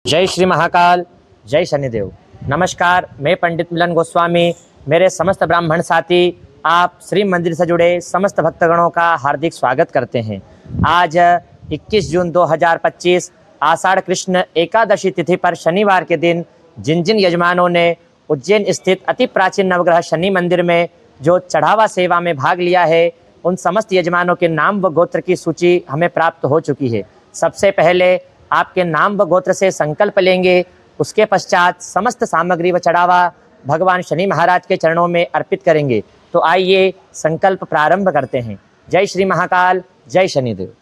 जय श्री महाकाल, जय शनिदेव। नमस्कार, मैं पंडित मिलन गोस्वामी, मेरे समस्त ब्राह्मण साथी आप श्री मंदिर से जुड़े समस्त भक्तगणों का हार्दिक स्वागत करते हैं। आज 21 जून 2025 आषाढ़ कृष्ण एकादशी तिथि पर शनिवार के दिन जिन जिन यजमानों ने उज्जैन स्थित अति प्राचीन नवग्रह शनि मंदिर में जो चढ़ावा सेवा में भाग लिया है, उन समस्त यजमानों के नाम व गोत्र की सूची हमें प्राप्त हो चुकी है। सबसे पहले आपके नाम व गोत्र से संकल्प लेंगे, उसके पश्चात समस्त सामग्री व चढ़ावा भगवान शनि महाराज के चरणों में अर्पित करेंगे। तो आइए संकल्प प्रारंभ करते हैं। जय श्री महाकाल, जय शनिदेव।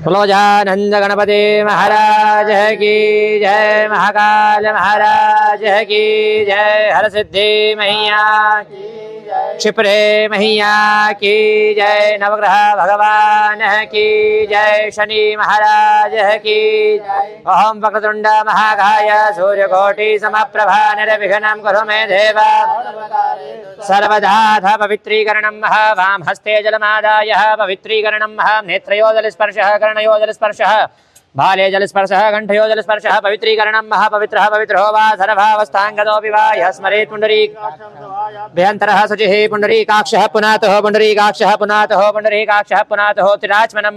बोलो जानंद गणपति महाराज की जय, महाकाल महाराज की जय, हर सिद्धि मैया की जय, क्षिप्रे मैया की जय, नवग्रह भगवान की जय, शनि महाराज की जय। ओम वक्रतुंड महाकाय सूर्यकोटि समप्रभा निर्विघ्नं कुरु मे देव सर्वदा पवित्रीकरणं वाम हस्ते जलमादाय पवित्रीकरणं नेत्रयोजलस्पर्शः कर्णयोजलस्पर्शः भाले जलस्पर्शः कंठयोजलस्पर्शः पवित्रीकरणं महापवित्रः पवित्रो वा सर्वावस्थांगतोऽपि वा यः स्मरेत् पुण्डरीकाक्षः शुचिः पुण्डरीकाक्षः पुनातः पुण्डरीकाक्षः पुनातः पुण्डरीकाक्षः पुनातः त्रिराचमनं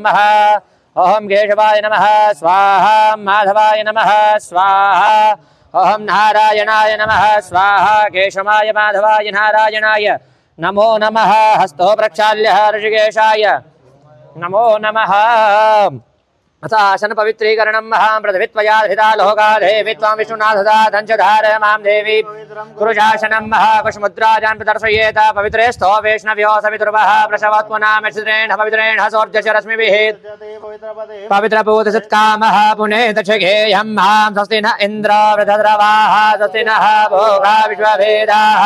ओम केशवाय नमः स्वाहा, माधवाय नमः स्वाहा, ओम नारायणाय नमः स्वाहा, केशवाय माधवाय नारायणाय नमो नमः। हस्तो प्रक्षाल्य ऋषिकेशाय नमो नमः। अथ आसन पवित्रीकरणं पृथ्वीत्वया धृता लोकाधे त्वां विष्णुनाथदा धंचधार मां देवी कुरुशासनं कुशमुद्राजान् प्रदर्शयेत पवित्रे स्थो वैष्णव्यो सवितुर्वः प्रसवत्वनामश्रेण पवित्रेण सौर्यशरश्मिभिः पवित्रपूतसत्कामः पुने दक्षगेयं मां स्वस्ति न इन्द्रो वृधद्रवाः स्वस्ति नः भोगा विश्वभेदाः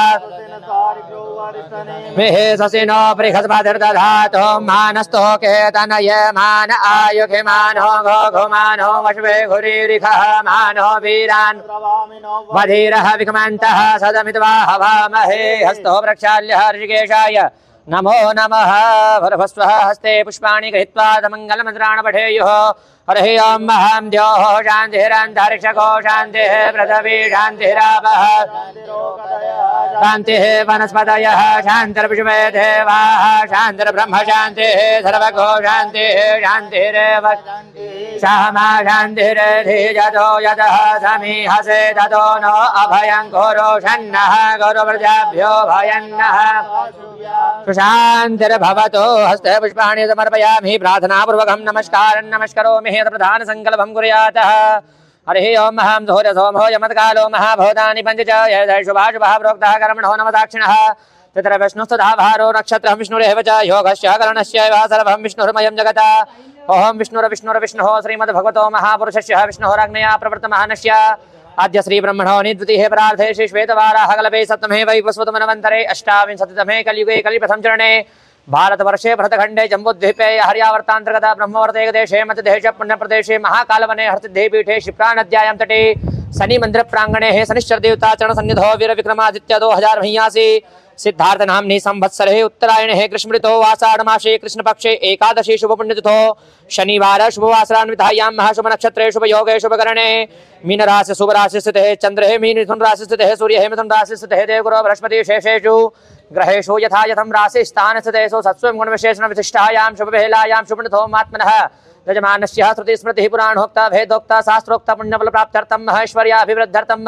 मेहे स्वस्ति नो बृहस्पतिर्दधातु मानस्तो केतनय मान आयुषमानो घोघुमानो वश्वे घुरीरिखः मानो वीरान् वधीरः विकमन्तः सदमित्वा हवामहे। हस्तो प्रक्षाल्य ऋषिकेशाय नमो नमः। भरभस्वः हस्ते पुष्पाणि गृहीत्वा मंगलमन्त्राणि पठेयुः। हरिः ओं महं द्योः शान्तिरन्तरिक्षको शान्तिः पृथिवी शान्तिरापः शान्तिः वनस्पतयः शान्तिर्विश्वे देवाः शान्तिर्ब्रह्म शान्तिः सर्वगो शान्तिः शान्तिरेव क्षमा शान्तिरधिजतो यतः समीहसे ततो नो अभयं कुरु षण्णः गुरुप्रजाभ्यो भयन्नः सुशान्तिर्भवतु। हस्ते पुष्पाणि समर्पयामि प्रार्थनापूर्वकं नमस्कारं नमस्करोमि प्रधान संकल्पं कुर्यातः। हरिः ओं महं सूर्य सोमो यमत्कालो महाभूतानि पञ्च च शुभाशुभः प्रोक्तः कर्मणो नमदाक्षिणः तत्र विष्णुस्तदाभारो नक्षत्रं विष्णुरेव च योगस्य करणस्य सर्वं विष्णुर्मयं जगत्। ओं विष्णुर्विष्णुर्विष्णुः श्रीमद्भगवतो महापुरुषस्य विष्णोराज्ञया प्रवर्तमानस्य आद्य श्री ब्रह्मणो निद्वितीये प्रार्थे श्री श्वेतवाराह कल्पे सप्तमे वैवस्वतमन्वन्तरे अष्टाविंशतितमे कलियुगे कलिप्रथम चरणे भारतवर्षे भरतखंडे जम्बूद्वीपे हरियावर्तांतर्गत ब्रह्मवर्ते देशे मध्यदेश पुण्यप्रदेशे महाकालवने हर्षदेवीपीठे क्षिप्रा नद्यायां तटे शनि मंदिर प्रांगणे शनिश्चर देवता चरण सन्निधो वीर विक्रमादित्य 2082 सिद्धार्थ नाम्नि संवत्सरे उत्तरायणे कृष्णऋतौ आषाढ़ मासे कृष्ण पक्षे एकादशी शुभ पुण्यतिथौ शनिवार शुभवासरान्वितायां महाशुभ नक्षत्रे शुभ योगे शुभ करणे मीन राशि शुभ राशि स्थितः चंद्रे मीन मिथुन राशि स्थितः सूर्य मिथुन राशि स्थितः देवगुरो बृहस्पति शेषेषु ग्रहेषु यथा यथं राशि स्थान स्थितेषु सत्स्वं गुणविशेषण विशिष्टायां शुभवेलायां शुभनथोमात्मनः यजमानस्य श्रुति स्मृतिः पुराणोक्ता भेदोक्ता शास्त्रोक्ता पुण्यफल प्राप्त्यर्थं ऐश्वर्याभिवृद्ध्यर्थं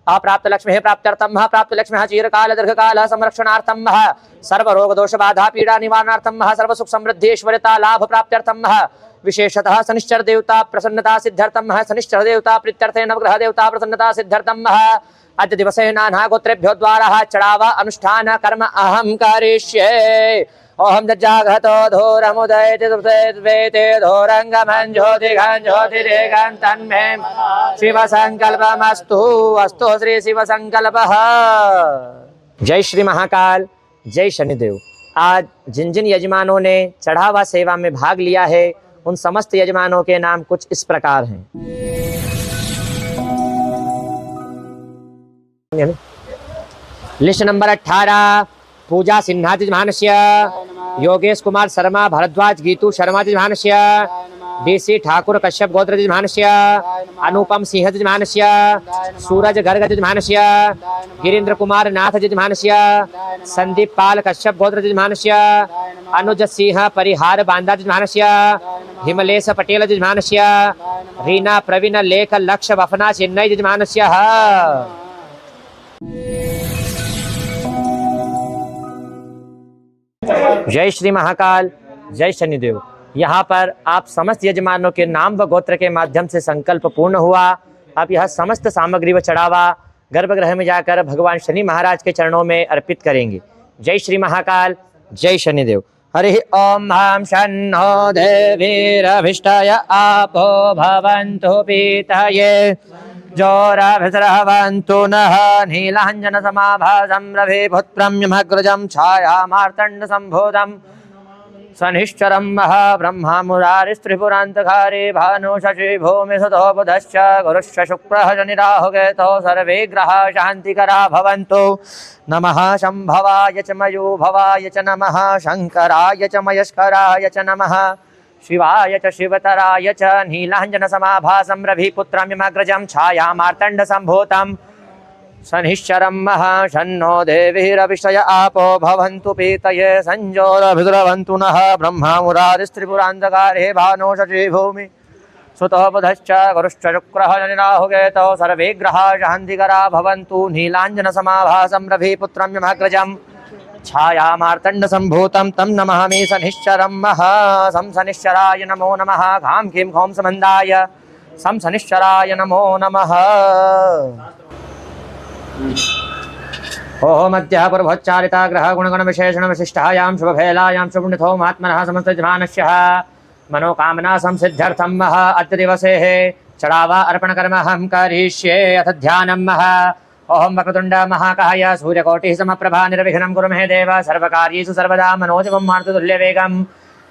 अप्राप्त लक्ष्मी प्राप्त्यर्थं प्राप्त लक्ष्मी चिरकाल दीर्घकाल संरक्षणार्थं सर्वरोग दोष बाधा पीड़ा निवारणार्थं सर्व सुख समृद्धि ऐश्वर्यता लाभ प्राप्त्यर्थं विशेषतः शनिश्चर देवता प्रसन्नता सिद्ध्यर्थं शनिश्चर देवता प्रीत्यर्थे नवग्रह देवता प्रसन्नता सिद्ध्यर्थं अद्य दिवसे नाना गोत्रेभ्यो द्वारा चढ़ावा अनुष्ठान कर्म अहं करिष्ये। ओम जागतो धूरमुदयते धूरंगमं ज्योतिघं ज्योतिरेगं तन्मे शिव संकल्पमस्तु अस्तु श्री शिव संकल्पः। जय श्री महाकाल, जय शनिदेव। आज जिन जिन यजमानों ने चढ़ावा सेवा में भाग लिया है, उन समस्त यजमानों के नाम कुछ इस प्रकार हैं। लिस्ट नंबर 18 पूजा सिन्हा यजमानस्य योगेश कुमार शर्मा भरद्वाज गीतू शर्मा यजमानस्य DC ठाकुर कश्यप गोत्र यजमानस्य अनुपम सिंह यजमानस्य सूरज गर्ग यजमानस्य गिरीन्द्र कुमार नाथ यजमानस्य संदीप पाल कश्यप गोत्र यजमानस्य अनुज सिंह परिहार बांदा यजमानस्य हिमलेश पटेल यजमानस्य रीना प्रवीण लेख लक्ष वफना चेन्नई यजमानस्य। जय श्री महाकाल, जय शनिदेव। यहाँ पर आप समस्त यजमानों के नाम व गोत्र के माध्यम से संकल्प पूर्ण हुआ। आप यह समस्त सामग्री व चढ़ावा गर्भगृह में जाकर भगवान शनि महाराज के चरणों में अर्पित करेंगे। जय श्री महाकाल, जय शनिदेव। हरि ओम हम शन्नो देवीरभिष्टाय आपो भवन्तु पीतये जोराभिसरहवन्तु नः नीलाञ्जन समाभासं रविपुत्रम्यमग्रजं छायामार्तण्ड सम्भूतं शनिश्चरं महाब्रह्मा मुरारिस्त्रिपुरान्तकारी भानु शशि भूमिसुतो बुधश्च गुरुश्च शुक्रः शनिराहुकेतो सर्वे ग्रहाः शान्तिकरा भवन्तु। नमः शम्भवाय च मयूभवाय च नमः शङ्कराय च मयस्कराय च नमः शिवाय च शिवतराय च नीलाञ्जन समाभासं रविपुत्रम्यमग्रजं छायामार्तण्ड सम्भूतं शनिश्चरं महाशन्नो देवीरभिषय आपो भवन्तु पीतये संजोरभिद्रवन्तु नः ब्रह्मा मुरारिस्त्रिपुरान्तकारे भानो शशि भूमि सुतो बुधश्च गुरुश्च शुक्रः शनिराहुकेतो सर्वे ग्रहाः शान्तिकरा भवन्तु। नीलाञ्जन समाभासं रविपुत्रम्यमग्रजं छायामार्तण्ड सम्भूतं तं नमामि शनिश्चरं महा सं शनिश्चराय नमो नमः घां घीं घौं समन्दाय सं शनिश्चराय नमो नमः। ओहो मध्य पूर्वोच्चारिता ग्रह गुणगण विशेषण विशिष्टायां शुभफेलायां शुभनिथो महात्मनः समस्त यजमानस्य मनोकामना संसिद्ध्यर्थं मह अद्य दिवसे चढ़ावा अर्पण कर्म हम करिष्ये। अथ ध्यानं मह ओम वक्रतुंड महाकाय सूर्यकोटिः समप्रभा निर्विघ्नं कुरु मे देव सर्वकार्येषु सर्वदा मनोजवं मारुततुल्यवेगं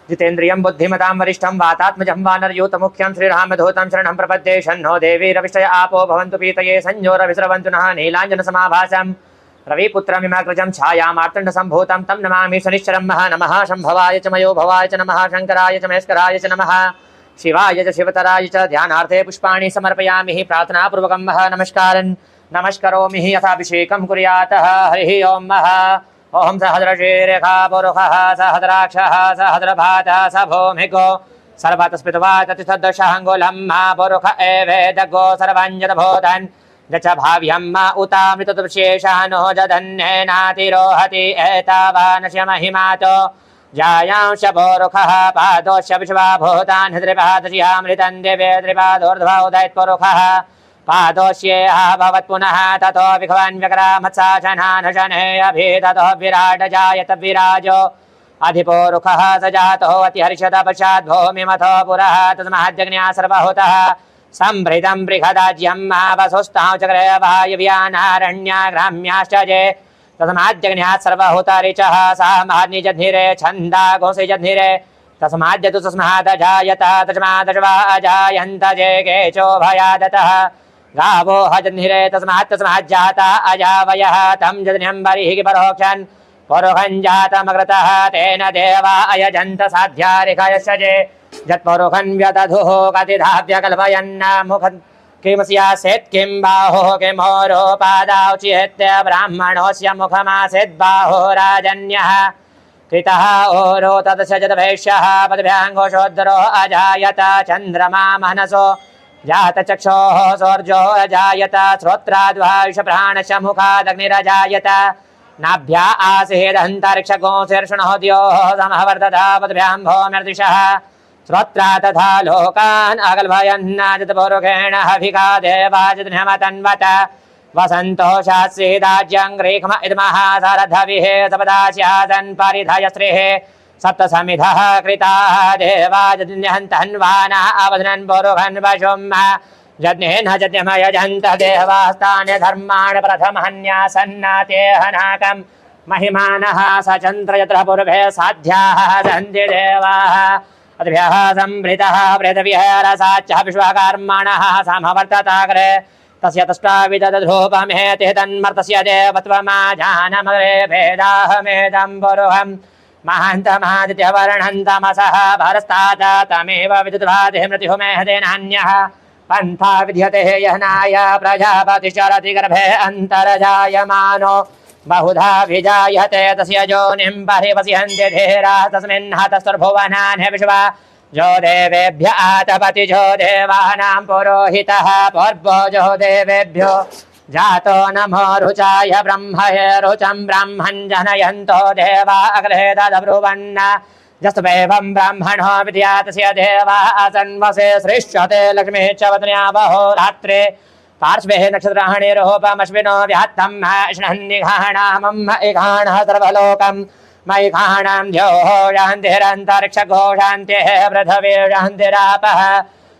जितेन्द्रियं बुद्धिमतां वरिष्ठं वातात्मजं वानरयूतमुख्यं श्रीरामदूतं शरणं प्रपद्ये। शन्नो देवीरभिषय आपो भवन्तु पीतये संजोरभिस्रवन्तु नः नीलाञ्जनसमाभासं रविपुत्रमिमाग्रजं छायामार्तण्ड सम्भूतं तं नमामि शनिश्चरं महा। नमः शम्भवाय च मयोभवाय च नमः शङ्कराय च महेश्वराय च नमः शिवाय च शिवतराय च। ध्यानार्थे पुष्पाणि समर्पयामि प्रार्थनापूर्वकं महा नमस्कारन् नमस्करोमि यथाभिषेकं कुर्यातः। हरिः ओम महा ओम सहस्रशीर्षा पुरुषः सहस्राक्षः सहस्रभातः स भूमिको सर्वतस्पित्वा ततिसदशाङ्गुलं मा पुरुष एवेदगो सर्वञ्जतभूतन् यच भाव्यं मा उतामृतविशेषानो जधन्येनातिरोहति एतावानस्य महिमातो जायांश पुरुषः पादोश्च विश्वाभूतान् हृद्रिपादस्यामृतं दिव्ये त्रिपादोर्ध्वा उदयत्पुरुषः पादोष्येह भवत् पुनः ततो विघ्वन् व्यक्रामत्साशनान् शनैः अभिततो विराट जायत विराजो अधिपुरुषः स जातो अतिहर्षत पश्चात् भूमिमथो पुरः तस्माद्यग्न्या सर्वहुतः सम्भृतं बृहदाज्यं वसुस्तां चक्रे वायव्यानारण्या ग्राम्याश्च जे तस्माद्यग्न्या सर्वहुतरिचः सा महानिजध्निरे छन्दा घोषिजध्निरे तस्माद्यतु तस्मात् जायत तस्मादश्वा अजायन्त जे केचो भयादतः गावो हजन्निरे तस्मात् जाता अजावयः तं जज्ञं बर्हिः परोक्षन् परोहं जातमग्रतः तेन देवा अयजन्त साध्यारिकयश्च जे यत्परोहं व्यदधुः कतिधाव्यकल्पयन् मुखं किमस्यासेत् किं बाहुः किमोरोपादाउच्येत्य ब्राह्मणोऽस्य मुखमासेत् बाहुः राजन्यः कृतः ओरो तदशजदभैष्यः पदभ्याङ्घोषोद्धरो अजायत चन्द्रमा मनसो जातचक्षोः सौर्जो अजायत श्रोत्राद्वायुष प्राणस्य मुखादग्निरजायत नाभ्या आसीदन्तरिक्षगो शीर्षणो द्योः समवर्तता पदभ्यां भौम्यर्दिशः श्रोत्रा तथा लोकान् अगल्भयन्नाजितपुरुषेण हविका देवाजितन्वत वसन्तो शास्त्रीदाज्यं ग्रीक्म इदमः सारथविः सपदास्यासन् परिधयस्त्रिः सप्तसमिधः कृताः देवाजन्यहन्तन्वानः अवधनन् पुरुषन् वशुम् जज्ञेन जज्ञमयजन्तः देवास्तानि धर्माणि प्रथमहन्यासन्नातेहनाकं महिमानः स चन्द्रयत्रः पूर्वे साध्याः सन्ति देवाः अद्भ्यः संभृतः प्रेतविहरसाच्च विश्वकर्मणः समवर्तताग्रे तस्य तष्टाविदधूपमेति तन्मर्तस्य देवत्वमाजानमग्रे भेदाहमेदं पुरुहं महान्तमादित्यवर्णन्तमसः भरस्तात् तमेव विदुद्वादिः मृत्युः मेहतेनान्यः पन्था विद्यते यहनाय प्रजापतिश्चरति गर्भे अन्तर्जायमानो बहुधा विजायते तस्य योनिं परिवसिहन्ति धीराः तस्मिन् हतस्तुर्भुवनानि विश्वा जो देवेभ्य आतपति जो देवानां पुरोहितः पूर्वो जो देवेभ्यो जातो नमो रुचाय ब्रह्मये रुचं ब्रह्मन् जनयन्तो देवा अग्रे तदब्रुवन् जस्तुमेवं ब्राह्मणो विद्यात् तस्य देवा आसन्वसे सृष्यते लक्ष्मीः च वदन्या बहोरात्रे पार्श्वे नक्षत्राणिरूपमश्विनो व्यात्तं अश्नन्निघाणामम् इघाणः सर्वलोकम् मैघाणां द्योः शान्तिरन्तरिक्षगो शान्तिः पृथिवी शान्तिरापः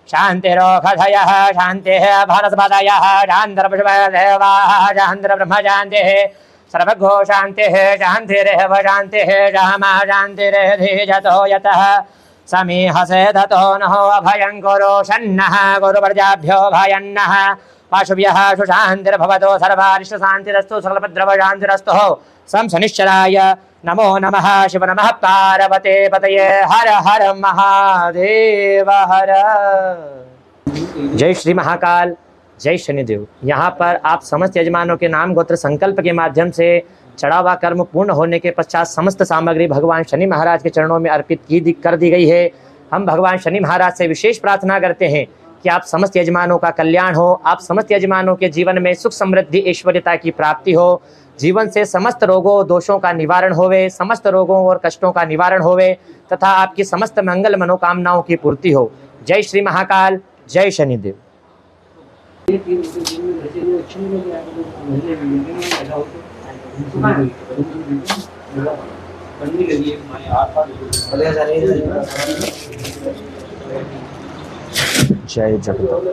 शान्तिरोषधयः शान्तिः वनस्पतयः शान्तिर्विश्वदेवाः शान्तिर्ब्रह्म शान्तिः सर्वगो शान्तिः शान्तिरेव शान्तिः रामा शान्तिरेधिजतो यतः समीहसे ततो नहो अभयं कुरु शन्नः गुरुवर्जाभ्यो भयन्नः पाशुभ्यः सुशान्तिर्भवतो सर्वारिष्टशान्तिरस्तु सकलपद्रवशान्तिरस्तु सं शनिश्चराय नमो नमः शिव नमः पार्वते पतये हर हर महादेव हर। जय श्री महाकाल, जय शनिदेव। यहाँ पर आप समस्त यजमानों के नाम गोत्र संकल्प के माध्यम से चढ़ावा कर्म पूर्ण होने के पश्चात समस्त सामग्री भगवान शनि महाराज के चरणों में अर्पित कर दी गई है। हम भगवान शनि महाराज से विशेष प्रार्थना करते हैं कि आप समस्त यजमानों का कल्याण हो, आप समस्त यजमानों के जीवन में सुख समृद्धि ऐश्वर्यता की प्राप्ति हो, जीवन से समस्त रोगों दोषों का निवारण होवे, समस्त रोगों और कष्टों का निवारण होवे तथा आपकी समस्त मंगल मनोकामनाओं की पूर्ति हो। जय श्री महाकाल, जय शनिदेव। जय जगन्नाथ।